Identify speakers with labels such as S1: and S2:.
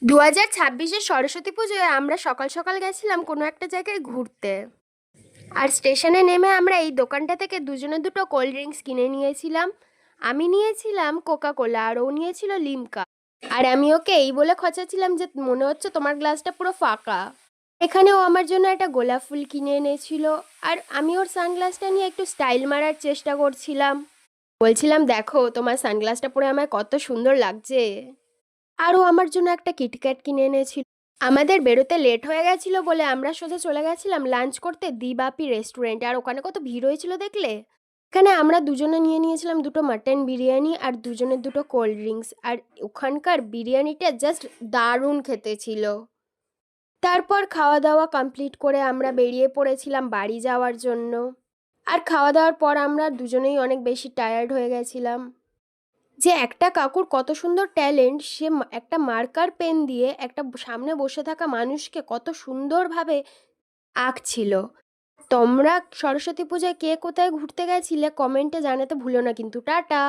S1: 2026-এর সরস্বতী পুজোয় আমরা সকাল সকাল গেছিলাম কোনো একটা জায়গায় ঘুরতে। আর স্টেশনে নেমে আমরা এই দোকানটা থেকে দুজনে দুটো কোল্ড ড্রিঙ্কস কিনে নিয়েছিলাম। আমি নিয়েছিলাম কোকা কোলা আর ও নিয়েছিল লিমকা। আর আমি ওকে এই বলে খচাচ্ছিলাম যে মনে হচ্ছে তোমার গ্লাসটা পুরো ফাঁকা। এখানে ও আমার জন্য একটা গোলাপ ফুল কিনে এনেছিল। আর আমি ওর সানগ্লাসটা নিয়ে একটু স্টাইল মারার চেষ্টা করছিলাম, বলছিলাম দেখো তোমার সানগ্লাসটা পরে আমায় কত সুন্দর লাগছে। আর ও আমার জন্য একটা কিটক্যাট কিনে এনেছিল। আমাদের বেরোতে লেট হয়ে গেছিল বলে আমরা সোজা চলে গেছিলাম লাঞ্চ করতে দিবাপি রেস্টুরেন্টে। আর ওখানে কত ভিড় হয়েছিল দেখলে। এখানে আমরা দুজনে নিয়ে নিয়েছিলাম দুটো মাটন বিরিয়ানি আর দুজনের দুটো কোল্ড ড্রিঙ্কস। আর ওখানকার বিরিয়ানিটা জাস্ট দারুণ খেতে ছিল। তারপর খাওয়া দাওয়া কমপ্লিট করে আমরা বেরিয়ে পড়েছিলাম বাড়ি যাওয়ার জন্য। আর খাওয়া দাওয়ার পর আমরা দুজনেই অনেক বেশি টায়ার্ড হয়ে গেছিলাম। যে একটা কাকুর কত সুন্দর ট্যালেন্ট, সে একটা মার্কার পেন দিয়ে একটা সামনে বসে থাকা মানুষকে কত সুন্দরভাবে আঁকছিল। তোমরা সরস্বতী পূজায় কে কোথায় ঘুরতে গেছিলে কমেন্টে জানাতে ভুলো না কিন্তু। টাটা।